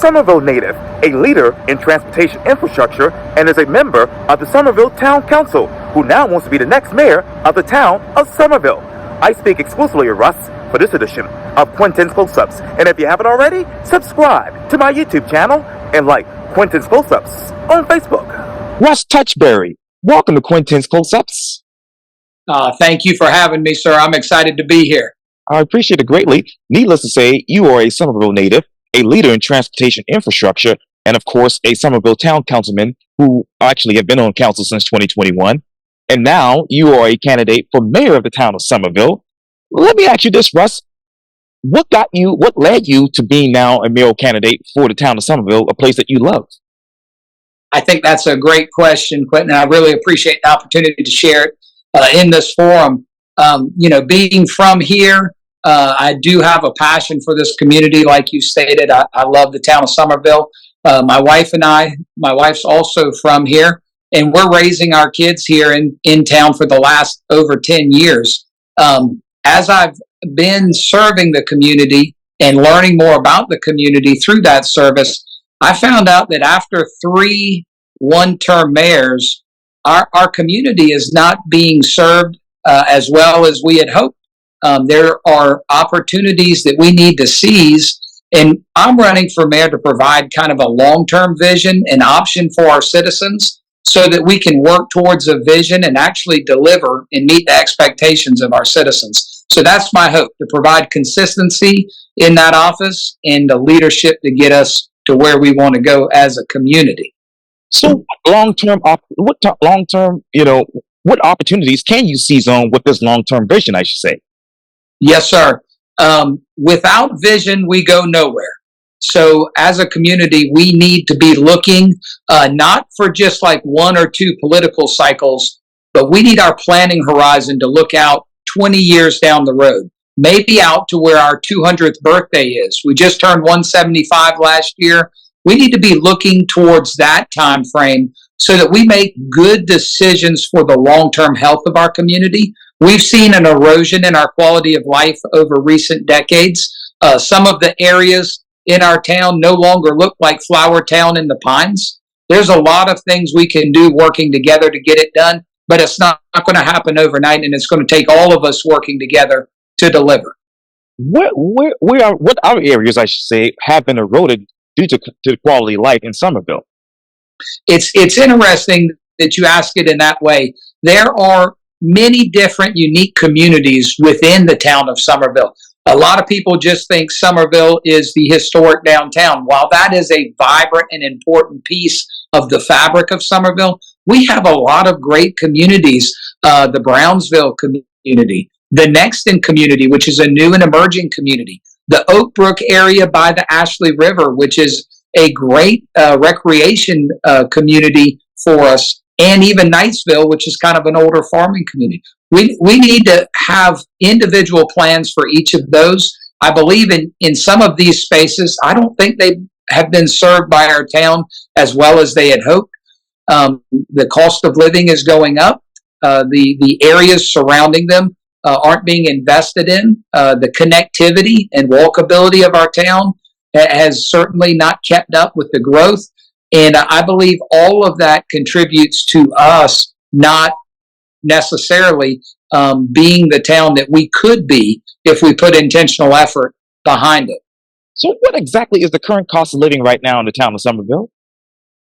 Summerville native, a leader in transportation infrastructure, and is a member of the Summerville Town Council, who now wants to be the next mayor of the town of Summerville. I speak exclusively with Russ for this edition of Quintin's Close-Ups. And if you haven't already, subscribe to my YouTube channel and like Quintin's Close-Ups on Facebook. Russ Touchberry, welcome to Quintin's Close-Ups. Thank you for having me, sir. I'm excited to be here. I appreciate it greatly. Needless to say, you are a Summerville native, a leader in transportation infrastructure, and of course, a Summerville Town Councilman who actually have been on council since 2021. And now you are a candidate for mayor of the town of Summerville. Let me ask you this, Russ. What led you to being now a mayoral candidate for the town of Summerville, a place that you love? I think that's a great question, Quintin. I really appreciate the opportunity to share it in this forum. Being from here, I do have a passion for this community. Like you stated, I love the town of Summerville. My wife's also from here, and we're raising our kids here in town for the last over 10 years. As I've been serving the community and learning more about the community through that service, I found out that after 3 one-term mayors, our community is not being served as well as we had hoped. There are opportunities that we need to seize, and I'm running for mayor to provide kind of a long-term vision and option for our citizens so that we can work towards a vision and actually deliver and meet the expectations of our citizens. So that's my hope, to provide consistency in that office and the leadership to get us to where we want to go as a community. So what opportunities can you seize on with this long-term vision, I should say? Yes, sir. Without vision, we go nowhere. So as a community, we need to be looking not for just like 1 or 2 political cycles, but we need our planning horizon to look out 20 years down the road, maybe out to where our 200th birthday is. We just turned 175 last year. We need to be looking towards that time frame so that we make good decisions for the long-term health of our community. We've seen an erosion in our quality of life over recent decades. Some of the areas in our town no longer look like Flower Town in the Pines. There's a lot of things we can do working together to get it done, but it's not going to happen overnight, and it's going to take all of us working together to deliver. What other areas, I should say, have been eroded due to the quality of life in Summerville? It's interesting that you ask it in that way. There are many different unique communities within the town of Summerville. A lot of people just think Summerville is the historic downtown. While that is a vibrant and important piece of the fabric of Summerville, we have a lot of great communities. The Brownsville community, the Nexton community, which is a new and emerging community, the Oak Brook area by the Ashley River, which is a great recreation community for us, and even Knightsville, which is kind of an older farming community. We need to have individual plans for each of those. I believe in some of these spaces, I don't think they have been served by our town as well as they had hoped. The cost of living is going up. The areas surrounding them aren't being invested in. The connectivity and walkability of our town has certainly not kept up with the growth. And I believe all of that contributes to us not necessarily being the town that we could be if we put intentional effort behind it. So what exactly is the current cost of living right now in the town of Summerville?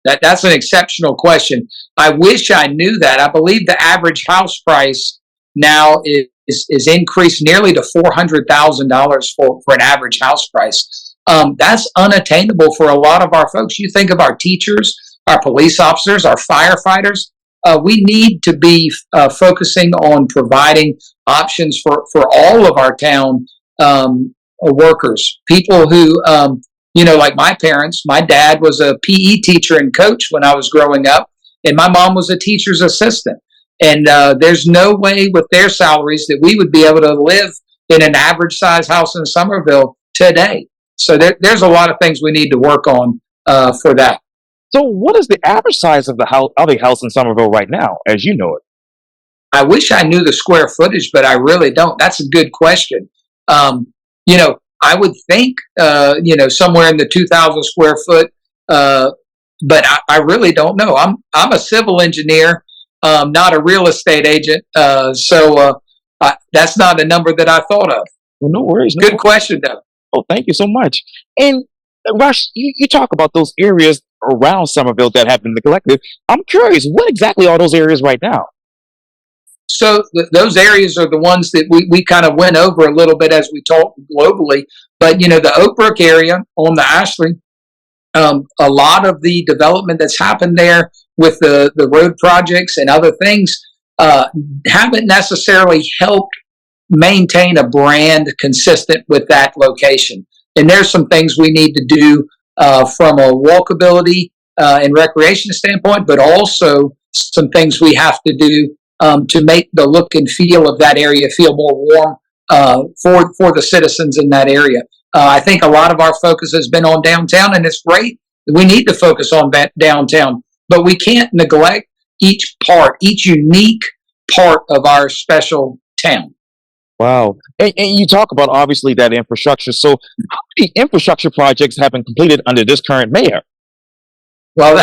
That's an exceptional question. I wish I knew that. I believe the average house price now is increased nearly to $400,000 for an average house price. That's unattainable for a lot of our folks. You think of our teachers, our police officers, our firefighters. We need to be focusing on providing options for all of our town workers, people who, like my parents. My dad was a PE teacher and coach when I was growing up, and my mom was a teacher's assistant. And there's no way with their salaries that we would be able to live in an average size house in Summerville today. So there's a lot of things we need to work on for that. So what is the average size of the house in Summerville right now, as you know it? I wish I knew the square footage, but I really don't. That's a good question. I would think, somewhere in the 2,000 square foot. But I really don't know. I'm a civil engineer, not a real estate agent. So that's not a number that I thought of. Well, no worries. Good question, though. Oh, thank you so much. And Rush, you talk about those areas around Summerville that have been neglected. I'm curious, what exactly are those areas right now? So those areas are the ones that we kind of went over a little bit as we talked globally. But, the Oak Brook area on the Ashley, a lot of the development that's happened there with the road projects and other things haven't necessarily helped maintain a brand consistent with that location. And there's some things we need to do from a walkability and recreation standpoint, but also some things we have to do to make the look and feel of that area feel more warm for the citizens in that area. I think a lot of our focus has been on downtown, and it's great. We need to focus on downtown, but we can't neglect each unique part of our special town. Wow. And you talk about obviously that infrastructure. So how many infrastructure projects have been completed under this current mayor? Well,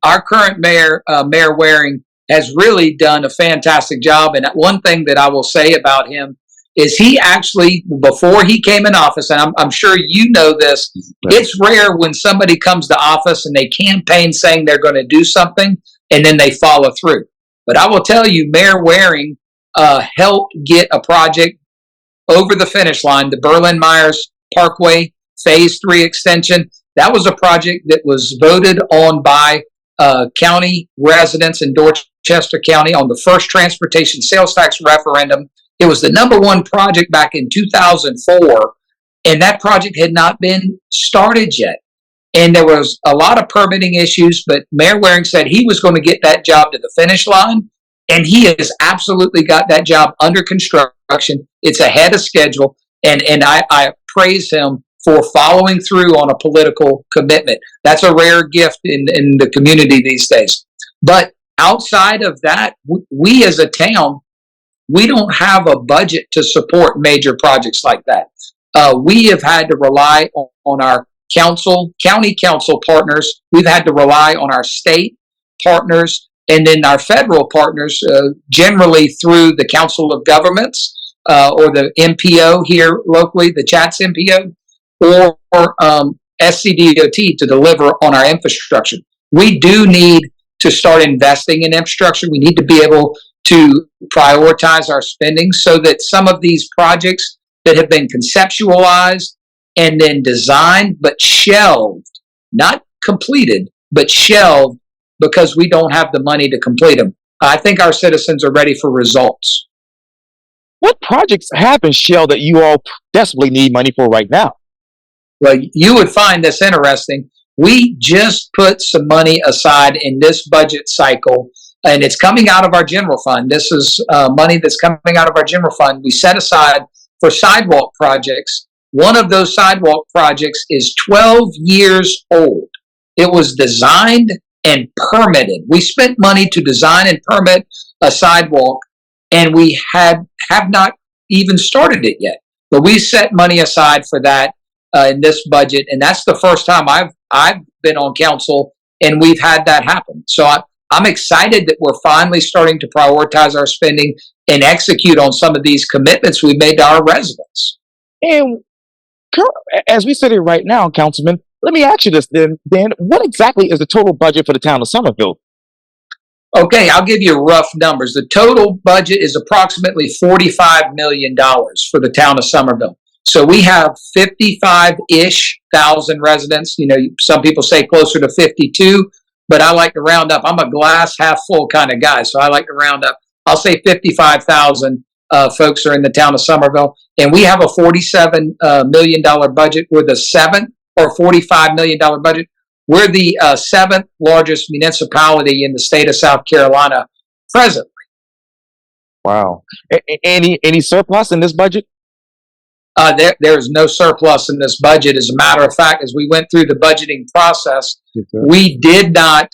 our current mayor, Mayor Waring, has really done a fantastic job. And one thing that I will say about him is he actually, before he came in office, and I'm sure you know this, it's rare when somebody comes to office and they campaign saying they're going to do something and then they follow through. But I will tell you, Mayor Waring helped get a project over the finish line, the Berlin-Myers Parkway Phase 3 extension. That was a project that was voted on by county residents in Dorchester County on the first transportation sales tax referendum. It was the number one project back in 2004, and that project had not been started yet. And there was a lot of permitting issues, but Mayor Waring said he was going to get that job to the finish line, and he has absolutely got that job under construction. It's ahead of schedule, and I praise him for following through on a political commitment. That's a rare gift in the community these days. But outside of that, we as a town, we don't have a budget to support major projects like that. We have had to rely on our county council partners. We've had to rely on our state partners and then our federal partners, generally through the Council of Governments or the MPO here locally, the CHATS MPO, or SCDOT to deliver on our infrastructure. We do need to start investing in infrastructure. We need to be able to prioritize our spending so that some of these projects that have been conceptualized and then designed but shelved, not completed, but shelved because we don't have the money to complete them. I think our citizens are ready for results. What projects have been shelved that you all desperately need money for right now? Well, you would find this interesting. We just put some money aside in this budget cycle, and it's coming out of our general fund. This is money that's coming out of our general fund. We set aside for sidewalk projects. One of those sidewalk projects is 12 years old. It was designed and permitted. We spent money to design and permit a sidewalk, and we have not even started it yet. But we set money aside for that in this budget, and that's the first time I've been on council and we've had that happen. So I'm excited that we're finally starting to prioritize our spending and execute on some of these commitments we've made to our residents. And as we sit here right now, Councilman, let me ask you this then. Dan, what exactly is the total budget for the town of Summerville? Okay, I'll give you rough numbers. The total budget is approximately $45 million for the town of Summerville. So we have 55-ish thousand residents. You know, some people say closer to 52, but I like to round up. I'm a glass half full kind of guy, so I like to round up. I'll say 55,000 folks are in the town of Summerville, and we have a $47 million budget. We're the seventh, or $45 million budget. We're the seventh largest municipality in the state of South Carolina presently. Wow. Any surplus in this budget? There is no surplus in this budget. As a matter of fact, as we went through the budgeting process, we did not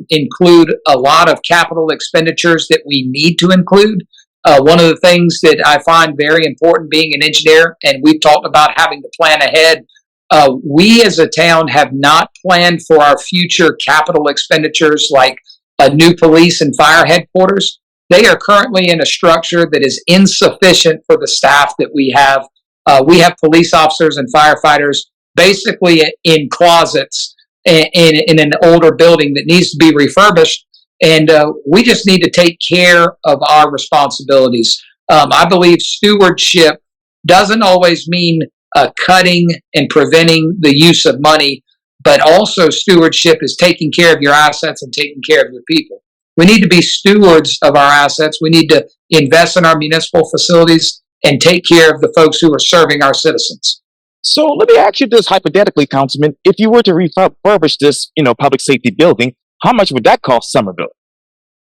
include a lot of capital expenditures that we need to include. One of the things that I find very important being an engineer, and we've talked about having to plan ahead, we as a town have not planned for our future capital expenditures like a new police and fire headquarters. They are currently in a structure that is insufficient for the staff that we have. We have police officers and firefighters basically in closets in an older building that needs to be refurbished. And we just need to take care of our responsibilities. I believe stewardship doesn't always mean cutting and preventing the use of money, but also stewardship is taking care of your assets and taking care of your people. We need to be stewards of our assets. We need to invest in our municipal facilities and take care of the folks who are serving our citizens. So let me ask you this hypothetically, Councilman. If you were to refurbish this, public safety building, how much would that cost Summerville?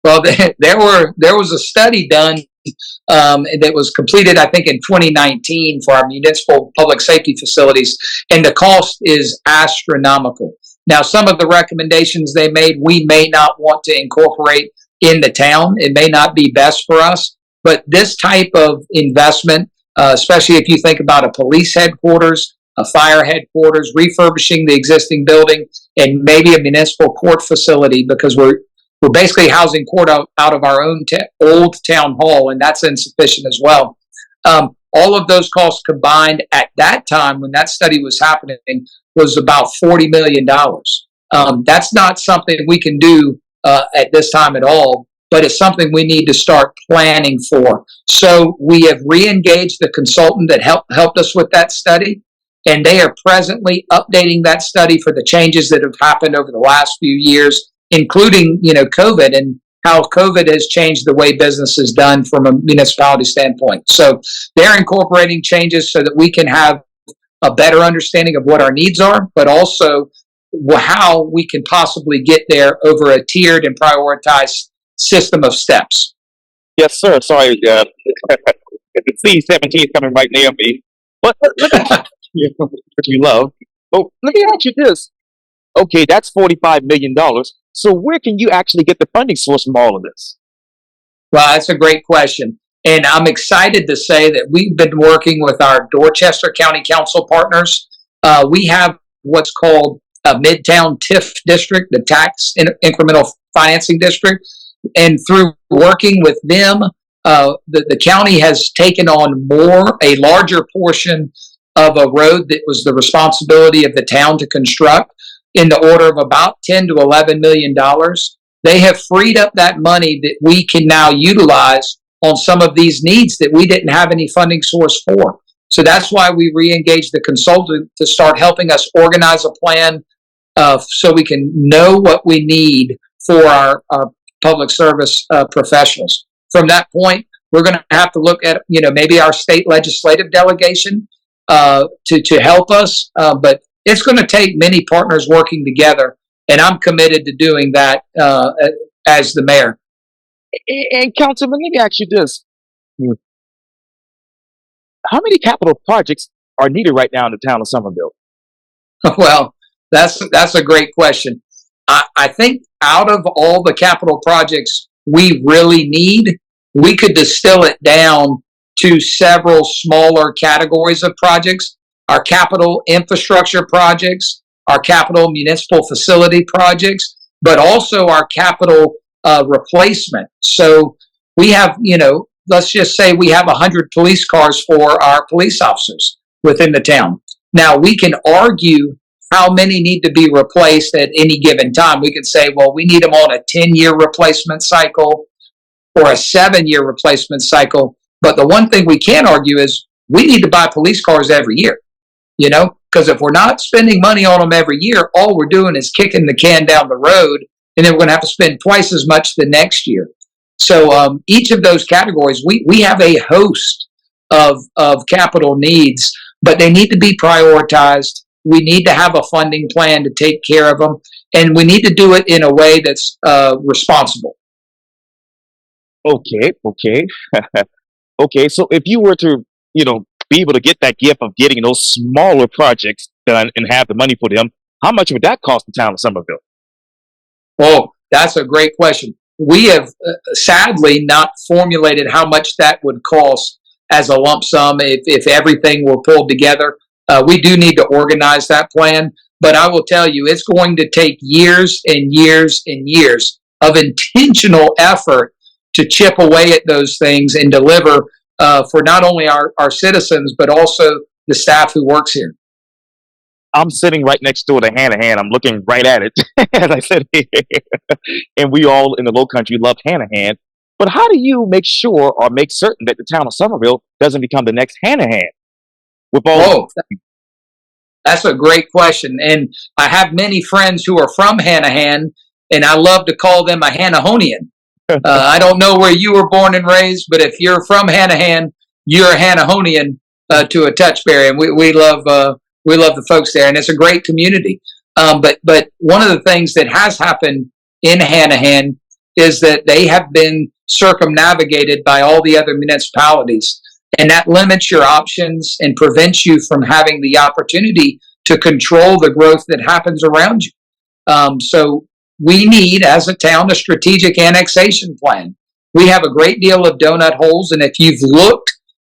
Well, there was a study done that was completed, I think, in 2019 for our municipal public safety facilities, and the cost is astronomical. Now, some of the recommendations they made, we may not want to incorporate in the town. It may not be best for us, but this type of investment, especially if you think about a police headquarters, a fire headquarters, refurbishing the existing building, and maybe a municipal court facility, because we're basically housing court out of our own old town hall, and that's insufficient as well. All of those costs combined at that time when that study was happening was about $40 million. That's not something we can do at this time at all, but it's something we need to start planning for. So we have re-engaged the consultant that helped us with that study, and they are presently updating that study for the changes that have happened over the last few years, including, COVID and how COVID has changed the way business is done from a municipality standpoint. So they're incorporating changes so that we can have a better understanding of what our needs are, but also how we can possibly get there over a tiered and prioritized system of steps. Yes, sir. Sorry, the C-17 is coming right near me. But let me, which we love. But let me ask you this. Okay, that's $45 million. So where can you actually get the funding source from all of this? Well, that's a great question. And I'm excited to say that we've been working with our Dorchester County Council partners. We have what's called a Midtown TIF district, the Tax Incremental Financing District. And through working with them, the county has taken on a larger portion of a road that was the responsibility of the town to construct, in the order of about $10 to $11 million. They have freed up that money that we can now utilize on some of these needs that we didn't have any funding source for. So that's why we re-engaged the consultant to start helping us organize a plan so we can know what we need for our public service professionals. From that point, we're going to have to look at, maybe our state legislative delegation to help us, but it's going to take many partners working together, and I'm committed to doing that as the mayor. And Councilman, let me ask you this. How many capital projects are needed right now in the town of Summerville? Well, that's a great question. I think out of all the capital projects we really need, we could distill it down to several smaller categories of projects. Our capital infrastructure projects, our capital municipal facility projects, but also our capital replacement. So we have, let's just say we have 100 police cars for our police officers within the town. Now, we can argue how many need to be replaced at any given time. We could say, well, we need them on a 10-year replacement cycle or a 7-year replacement cycle. But the one thing we can argue is we need to buy police cars every year. Because if we're not spending money on them every year, all we're doing is kicking the can down the road, and then we're going to have to spend twice as much the next year. So each of those categories, we have a host of capital needs, but they need to be prioritized. We need to have a funding plan to take care of them, and we need to do it in a way that's responsible. Okay. Okay, so if you were to, be able to get that gift of getting those smaller projects done and have the money for them, how much would that cost the town of Summerville? Oh, that's a great question. we have sadly not formulated how much that would cost as a lump sum if everything were pulled together. We do need to organize that plan, but I will tell you, it's going to take years and years and years of intentional effort to chip away at those things and deliver for not only our citizens, but also the staff who works here. I'm sitting right next door to Hanahan. I'm looking right at it, as I said here. And we all in the Low Country love Hanahan. But how do you make sure or make certain that the town of Summerville doesn't become the next Hanahan? With all That's a great question. And I have many friends who are from Hanahan, and I love to call them a Hanahonian. I don't know where you were born and raised, but if you're from Hanahan, you're a Hanahonian to a Touchberry, and we love the folks there, and it's a great community. But one of the things that has happened in Hanahan is that they have been circumnavigated by all the other municipalities, and that limits your options and prevents you from having the opportunity to control the growth that happens around you. So we need, as a town, a strategic annexation plan. We have a great deal of donut holes, and if you've looked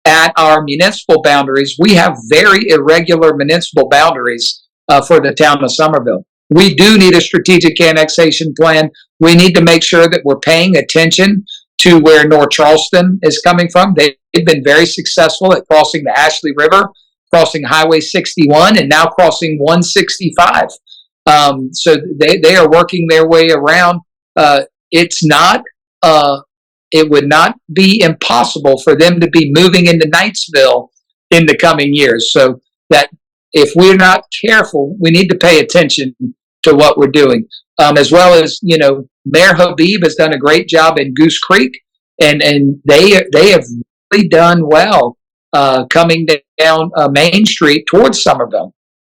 at our municipal boundaries, we have very irregular municipal boundaries for the town of Summerville. We do need a strategic annexation plan. We need to make sure that we're paying attention to where North Charleston is coming from. They've been very successful at crossing the Ashley River, crossing Highway 61, and now crossing 165. So they are working their way around. It would not be impossible for them to be moving into Knightsville in the coming years. So that if we're not careful, we need to pay attention to what we're doing. As well as, Mayor Habib has done a great job in Goose Creek, and they have really done well coming down Main Street towards Summerville.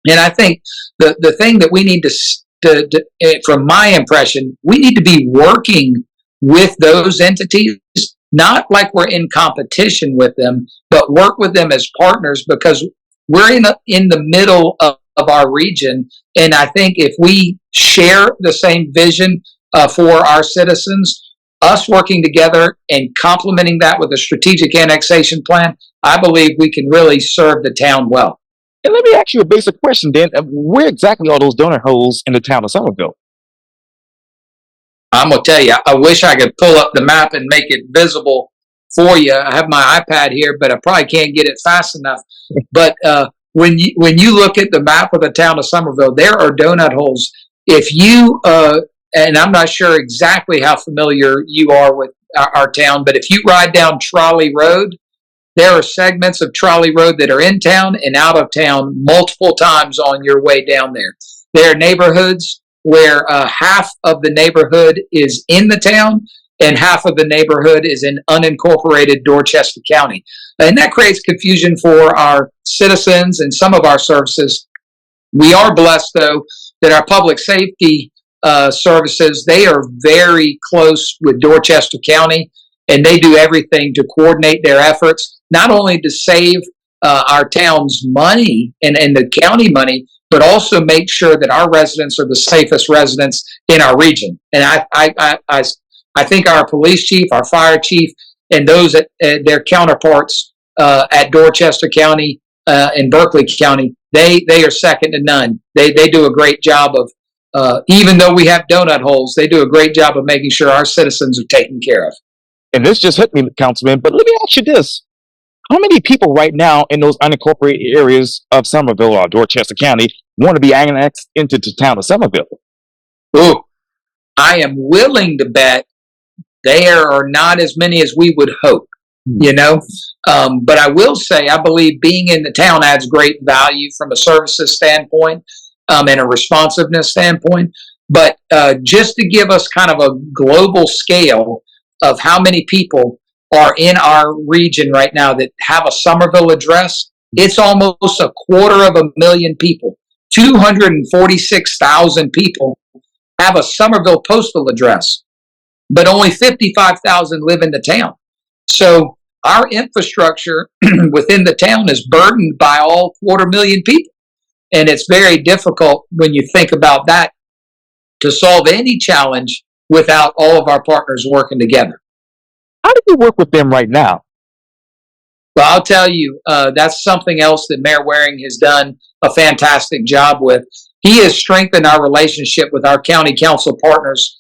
And I think the thing that we need to, from my impression, we need to be working with those entities, not like we're in competition with them, but work with them as partners, because we're in the middle of our region. And I think if we share the same vision for our citizens, us working together and complementing that with a strategic annexation plan, I believe we can really serve the town well. And let me ask you a basic question, then. Where exactly are those donut holes in the town of Summerville? I'm going to tell you, I wish I could pull up the map and make it visible for you. I have my iPad here, but I probably can't get it fast enough. But when you look at the map of the town of Summerville, there are donut holes. If you, and I'm not sure exactly how familiar you are with our town, but if you ride down Trolley Road, there are segments of Trolley Road that are in town and out of town multiple times on your way down there. There are neighborhoods where half of the neighborhood is in the town and half of the neighborhood is in unincorporated Dorchester County. And that creates confusion for our citizens and some of our services. We are blessed, though, that our public safety services, they are very close with Dorchester County, and they do everything to coordinate their efforts, not only to save our town's money and the county money, but also make sure that our residents are the safest residents in our region. And I think our police chief, our fire chief, and those at their counterparts at Dorchester County and Berkeley County, they are second to none. They do a great job of, even though we have donut holes, they do a great job of making sure our citizens are taken care of. And this just hit me, Councilman, but let me ask you this. How many people right now in those unincorporated areas of Summerville or Dorchester County want to be annexed into the town of Summerville? Ooh, I am willing to bet there are not as many as we would hope, But I will say, I believe being in the town adds great value from a services standpoint and a responsiveness standpoint. But just to give us kind of a global scale of how many people are in our region right now that have a Summerville address, it's almost 250,000 people. 246,000 people have a Summerville postal address, but only 55,000 live in the town. So our infrastructure within the town is burdened by all 250,000 people. And it's very difficult when you think about that to solve any challenge without all of our partners working together. How do you work with them right now? Well, I'll tell you, that's something else that Mayor Waring has done a fantastic job with. He has strengthened our relationship with our county council partners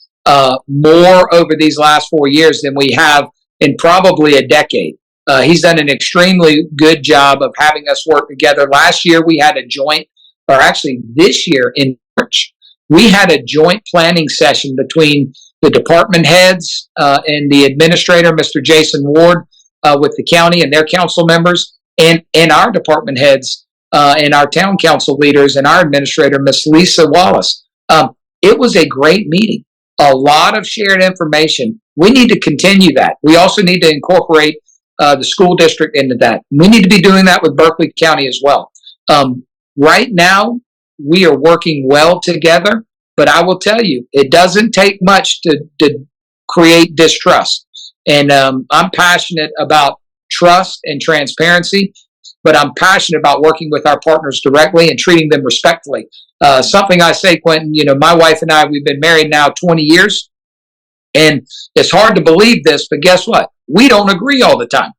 more over these last 4 years than we have in probably a decade. He's done an extremely good job of having us work together. Last year, we had a joint, or actually this year in March, we had a joint planning session between the department heads and the administrator, Mr. Jason Ward, with the county and their council members, and our department heads and our town council leaders and our administrator, Miss Lisa Wallace. It was a great meeting. A lot of shared information. We need to continue that. We also need to incorporate the school district into that. We need to be doing that with Berkeley County as well. Right now, we are working well together, but I will tell you, it doesn't take much to create distrust. And I'm passionate about trust and transparency, but I'm passionate about working with our partners directly and treating them respectfully. Something I say, Quintin, my wife and I, we've been married now 20 years, and it's hard to believe this, but guess what? We don't agree all the time,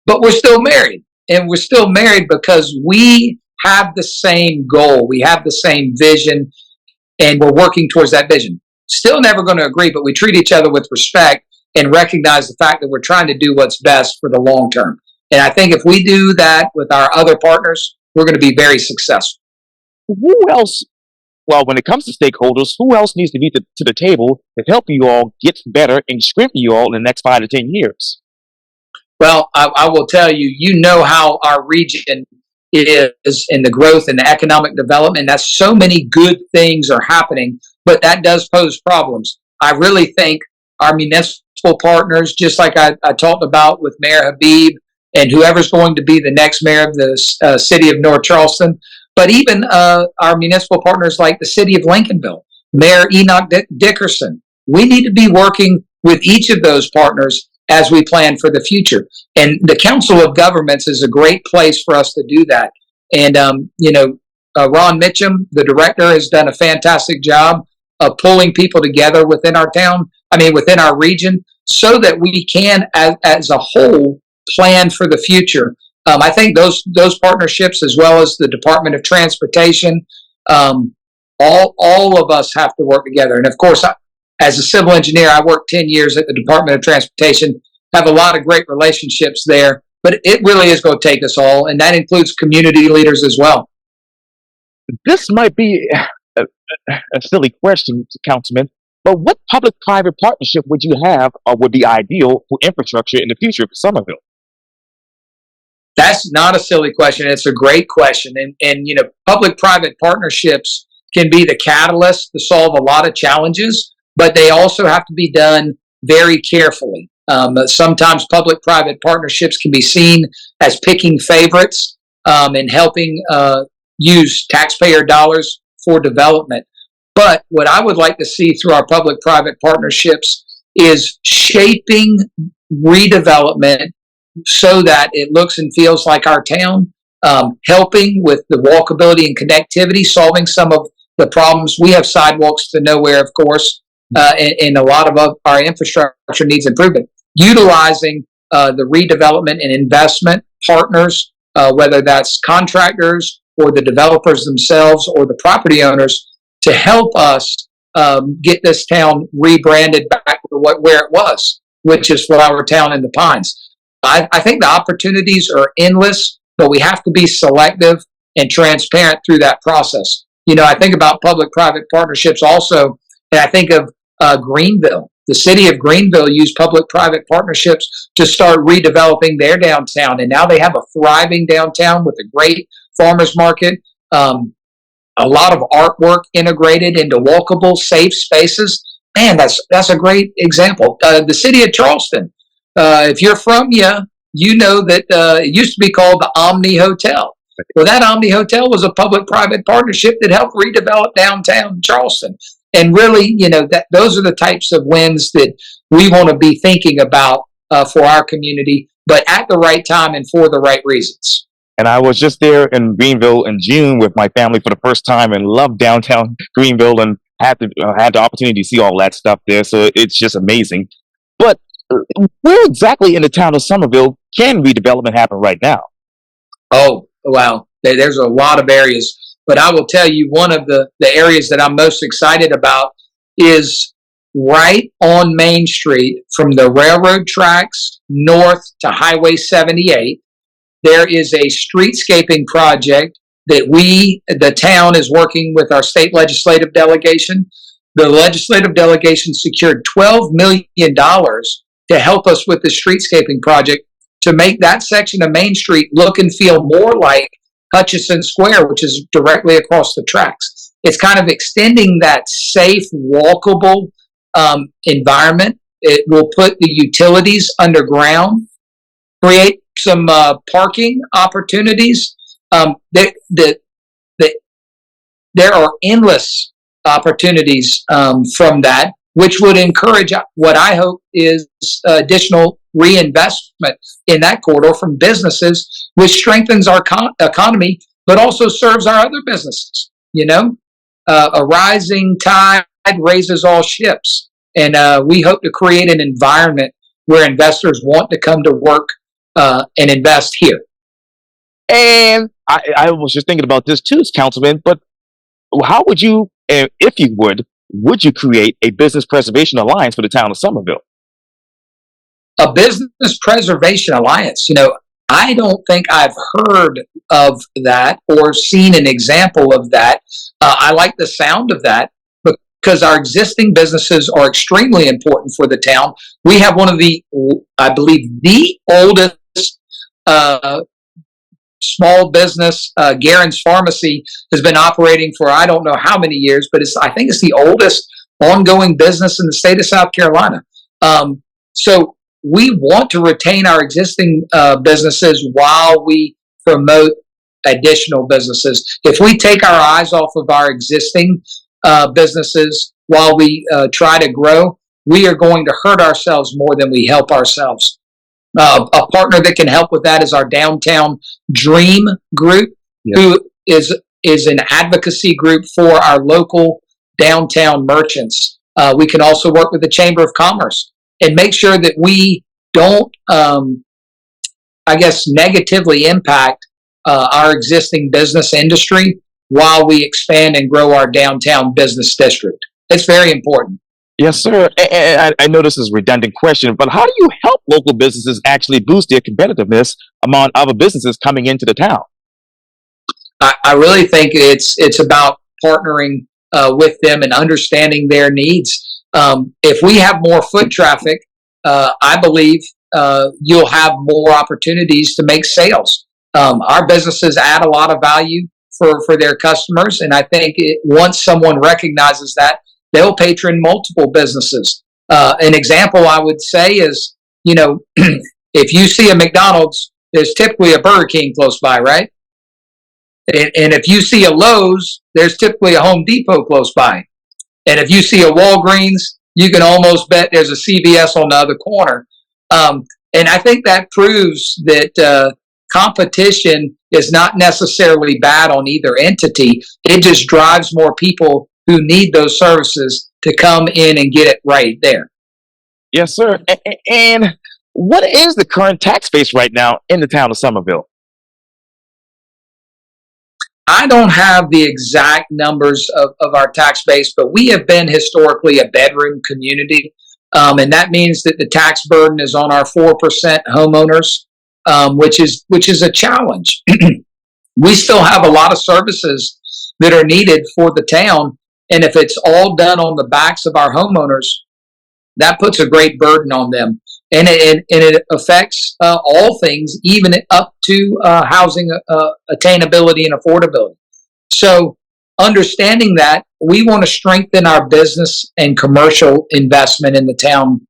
but we're still married, and we're still married because we have the same goal. We have the same vision, and we're working towards that vision. Still never going to agree, but we treat each other with respect and recognize the fact that we're trying to do what's best for the long term. And I think if we do that with our other partners, we're going to be very successful. Who else, well, when it comes to stakeholders, who else needs to be to the table to help you all get better and strengthen you all in the next 5 to 10 years? Well, I will tell you, how our region is in the growth and the economic development. That's so many good things are happening, but that does pose problems. I really think our municipal partners, just like I talked about with Mayor Habib and whoever's going to be the next mayor of the city of North Charleston, but even our municipal partners like the city of Lincolnville, Mayor Enoch Dickerson. We need to be working with each of those partners as we plan for the future. And the Council of Governments is a great place for us to do that. And, Ron Mitchum, the director, has done a fantastic job of pulling people together within our within our region, so that we can, as a whole, plan for the future. I think those partnerships, as well as the Department of Transportation, all of us have to work together. And of course, as a civil engineer, I worked 10 years at the Department of Transportation, have a lot of great relationships there, but it really is going to take us all, and that includes community leaders as well. This might be a silly question, Councilman, but what public-private partnership would you have or would be ideal for infrastructure in the future for Summerville? That's not a silly question. It's a great question. And public-private partnerships can be the catalyst to solve a lot of challenges, but they also have to be done very carefully. Sometimes public-private partnerships can be seen as picking favorites and helping use taxpayer dollars for development. But what I would like to see through our public-private partnerships is shaping redevelopment so that it looks and feels like our town, helping with the walkability and connectivity, solving some of the problems. We have sidewalks to nowhere, of course, and a lot of our infrastructure needs improvement. Utilizing the redevelopment and investment partners, whether that's contractors or the developers themselves or the property owners, to help us get this town rebranded back to where it was, which is Flower Town in the Pines. I think the opportunities are endless, but we have to be selective and transparent through that process. I think about public-private partnerships also, and I think of Greenville. The city of Greenville used public-private partnerships to start redeveloping their downtown, and now they have a thriving downtown with a great farmers market, a lot of artwork integrated into walkable, safe spaces. Man, that's a great example. The city of Charleston. If you're from you know that it used to be called the Omni Hotel. Well, that Omni Hotel was a public-private partnership that helped redevelop downtown Charleston. And really, those are the types of wins that we want to be thinking about for our community, but at the right time and for the right reasons. And I was just there in Greenville in June with my family for the first time and loved downtown Greenville. And had the opportunity to see all that stuff there, so it's just amazing. But where exactly in the town of Summerville can redevelopment happen right now? Oh, wow. There's a lot of areas. But I will tell you, one of the areas that I'm most excited about is right on Main Street from the railroad tracks north to Highway 78. There is a streetscaping project that the town is working with our state legislative delegation. The legislative delegation secured $12 million to help us with the streetscaping project to make that section of Main Street look and feel more like Hutchison Square, which is directly across the tracks. It's kind of extending that safe, walkable environment. It will put the utilities underground, create some parking opportunities. There are endless opportunities from that, which would encourage what I hope is additional reinvestment in that corridor from businesses, which strengthens our economy, but also serves our other businesses. A rising tide raises all ships. And we hope to create an environment where investors want to come to work and invest here. And I was just thinking about this too, Councilman, but how would you, if you would you create a business preservation alliance for the town of Summerville? A business preservation alliance, I don't think I've heard of that or seen an example of that. I like the sound of that because our existing businesses are extremely important for the town. We have one of I believe, the oldest small business. Garen's Pharmacy has been operating for I don't know how many years, but I think it's the oldest ongoing business in the state of South Carolina. So we want to retain our existing businesses while we promote additional businesses. If we take our eyes off of our existing businesses while we try to grow, we are going to hurt ourselves more than we help ourselves. A partner that can help with that is our Downtown Dream Group, who is an advocacy group for our local downtown merchants. We can also work with the Chamber of Commerce and make sure that we don't, negatively impact our existing business industry while we expand and grow our downtown business district. It's very important. Yes, sir. And I know this is a redundant question, but how do you help local businesses actually boost their competitiveness among other businesses coming into the town? I really think it's about partnering with them and understanding their needs. If we have more foot traffic, I believe you'll have more opportunities to make sales. Our businesses add a lot of value for their customers, and I think once someone recognizes that, they'll patron multiple businesses. An example I would say is, if you see a McDonald's, there's typically a Burger King close by, right? And if you see a Lowe's, there's typically a Home Depot close by. And if you see a Walgreens, you can almost bet there's a CVS on the other corner. And I think that proves that competition is not necessarily bad on either entity. It just drives more people who need those services to come in and get it right there. Yes, sir. And what is the current tax base right now in the town of Summerville? I don't have the exact numbers of our tax base, but we have been historically a bedroom community. And that means that the tax burden is on our 4% homeowners, which is a challenge. We still have a lot of services that are needed for the town. And if it's all done on the backs of our homeowners, that puts a great burden on them. And it affects all things, even up to housing attainability and affordability. So understanding that, we want to strengthen our business and commercial investment in the town.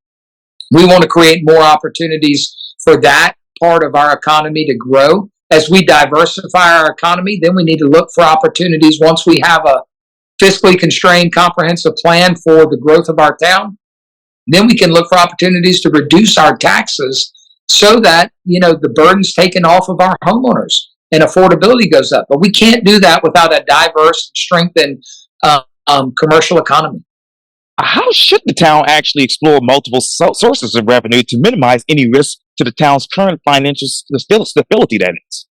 We want to create more opportunities for that part of our economy to grow. As we diversify our economy, then we need to look for opportunities once we have a fiscally constrained comprehensive plan for the growth of our town. Then we can look for opportunities to reduce our taxes so that, the burden's taken off of our homeowners and affordability goes up. But we can't do that without a diverse, strengthened commercial economy. How should the town actually explore multiple sources of revenue to minimize any risk to the town's current financial stability, that is?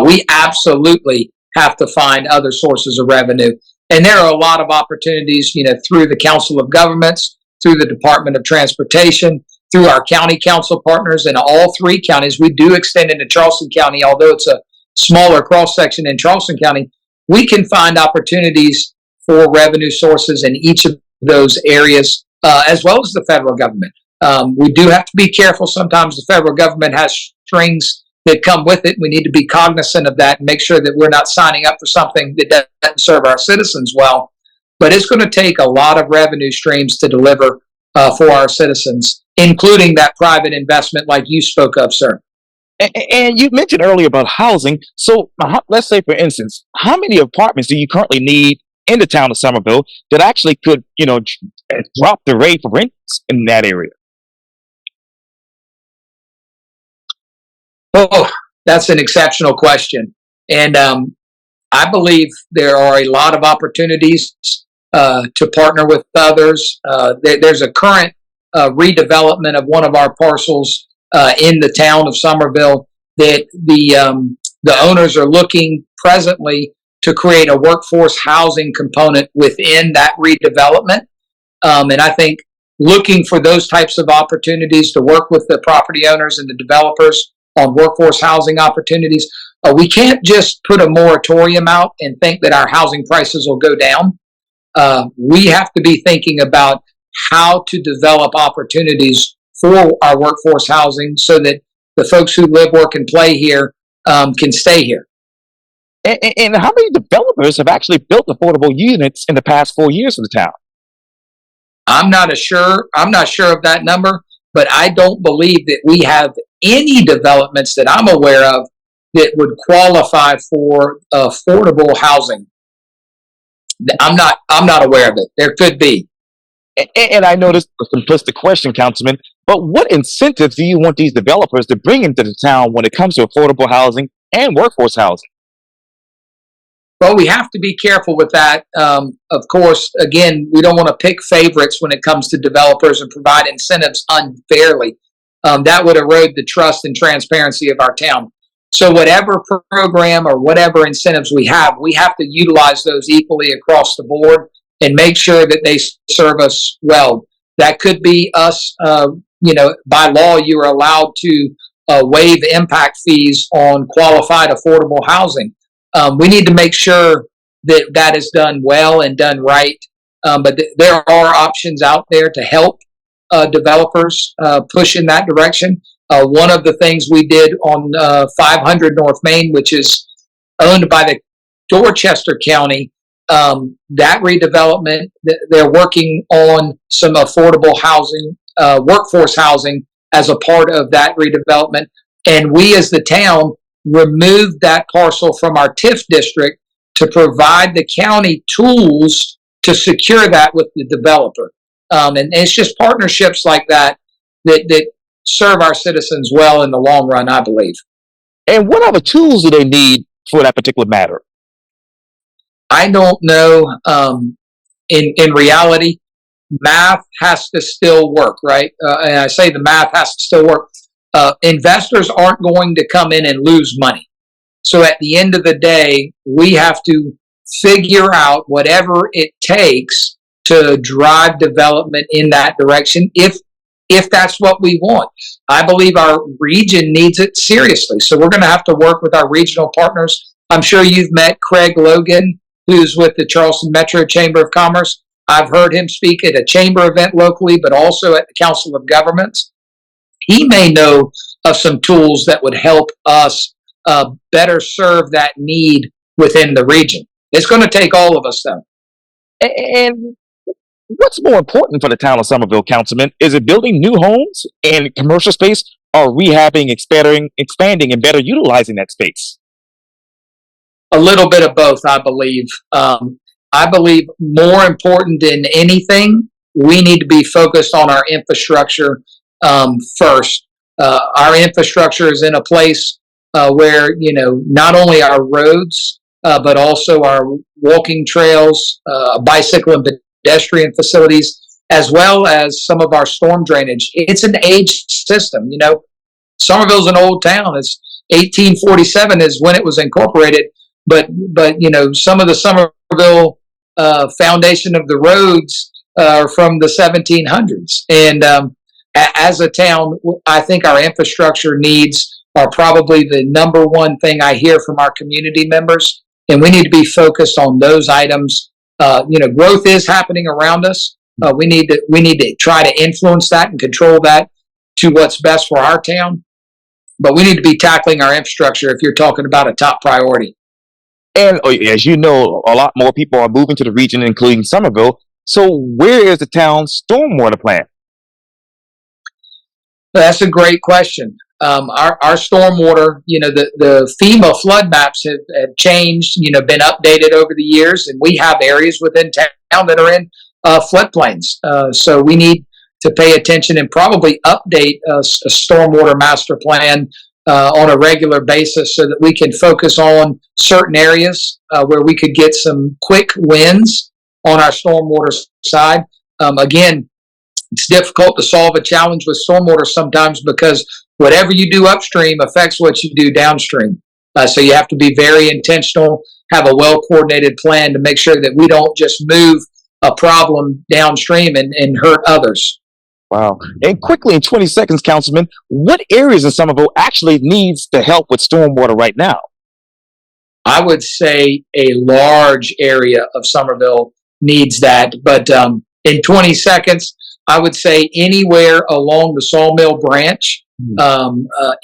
We absolutely have to find other sources of revenue. And there are a lot of opportunities, through the Council of Governments, through the Department of Transportation, through our county council partners in all three counties. We do extend into Charleston County, although it's a smaller cross section in Charleston County. We can find opportunities for revenue sources in each of those areas, as well as the federal government. We do have to be careful. Sometimes the federal government has strings that come with it. We need to be cognizant of that and make sure that we're not signing up for something that doesn't serve our citizens well. But it's going to take a lot of revenue streams to deliver for our citizens, including that private investment like you spoke of, sir. And you mentioned earlier about housing. So let's say, for instance, how many apartments do you currently need in the town of Summerville that actually could, drop the rate for rents in that area? Oh, that's an exceptional question. And I believe there are a lot of opportunities to partner with others. There's a current redevelopment of one of our parcels in the town of Summerville that the owners are looking presently to create a workforce housing component within that redevelopment. And I think looking for those types of opportunities to work with the property owners and the developers on workforce housing opportunities. We can't just put a moratorium out and think that our housing prices will go down. We have to be thinking about how to develop opportunities for our workforce housing so that the folks who live, work, and play here can stay here. And how many developers have actually built affordable units in the past 4 years in the town? I'm not sure of that number, but I don't believe that we have any developments that I'm aware of that would qualify for affordable housing. I'm not aware of it. There could be. And I know this is a simplistic question, Councilman, but what incentives do you want these developers to bring into the town when it comes to affordable housing and workforce housing? Well, we have to be careful with that. Of course, again, we don't want to pick favorites when it comes to developers and provide incentives unfairly. That would erode the trust and transparency of our town. So whatever program or whatever incentives we have to utilize those equally across the board and make sure that they serve us well. That could be us, by law, you are allowed to waive impact fees on qualified affordable housing. We need to make sure that that is done well and done right. But there are options out there to help developers push in that direction. One of the things we did on 500 North Main, which is owned by the Dorchester County, that redevelopment, they're working on some affordable housing, workforce housing as a part of that redevelopment. And we as the town removed that parcel from our TIF district to provide the county tools to secure that with the developer. And it's just partnerships like that serve our citizens well in the long run, I believe. And what other tools do they need for that particular matter? I don't know. In reality, math has to still work, right? And I say the math has to still work. Investors aren't going to come in and lose money. So at the end of the day, we have to figure out whatever it takes to drive development in that direction if that's what we want. I believe our region needs it seriously. So we're going to have to work with our regional partners. I'm sure you've met Craig Logan, who's with the Charleston Metro Chamber of Commerce. I've heard him speak at a chamber event locally, but also at the Council of Governments. He may know of some tools that would help us better serve that need within the region. It's going to take all of us, though. And what's more important for the town of Summerville, Councilman? Is it building new homes and commercial space, or rehabbing, expanding, and better utilizing that space? A little bit of both, I believe. I believe more important than anything, we need to be focused on our infrastructure first. Our infrastructure is in a place where, not only our roads, but also our walking trails, bicycle and pedestrian facilities, as well as some of our storm drainage. It's an aged system. You know, Summerville's an old town. It's 1847 is when it was incorporated, but you know, some of the Summerville foundation of the roads are from the 1700s. And as a town, I think our infrastructure needs are probably the number one thing I hear from our community members, and we need to be focused on those items. You know, growth is happening around us. We need to try to influence that and control that to what's best for our town. But we need to be tackling our infrastructure if you're talking about a top priority. And as you know, a lot more people are moving to the region, including Summerville. So where is the town's stormwater plan? That's a great question. Our stormwater, you know, the FEMA flood maps have changed, you know, been updated over the years, and we have areas within town that are in floodplains. So we need to pay attention and probably update a stormwater master plan on a regular basis so that we can focus on certain areas where we could get some quick wins on our stormwater side. Again, it's difficult to solve a challenge with stormwater sometimes because whatever you do upstream affects what you do downstream. So you have to be very intentional, have a well-coordinated plan to make sure that we don't just move a problem downstream and hurt others. Wow. And quickly, in 20 seconds, Councilman, what areas in Summerville actually needs the help with stormwater right now? I would say a large area of Summerville needs that. But in 20 seconds, I would say anywhere along the Sawmill branch,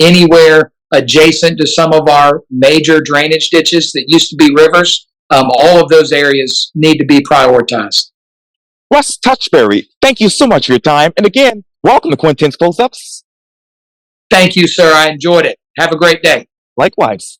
anywhere adjacent to some of our major drainage ditches that used to be rivers, all of those areas need to be prioritized. Russ Touchberry, thank you so much for your time. And again, welcome to Quintin's Close-Ups. Thank you, sir. I enjoyed it. Have a great day. Likewise.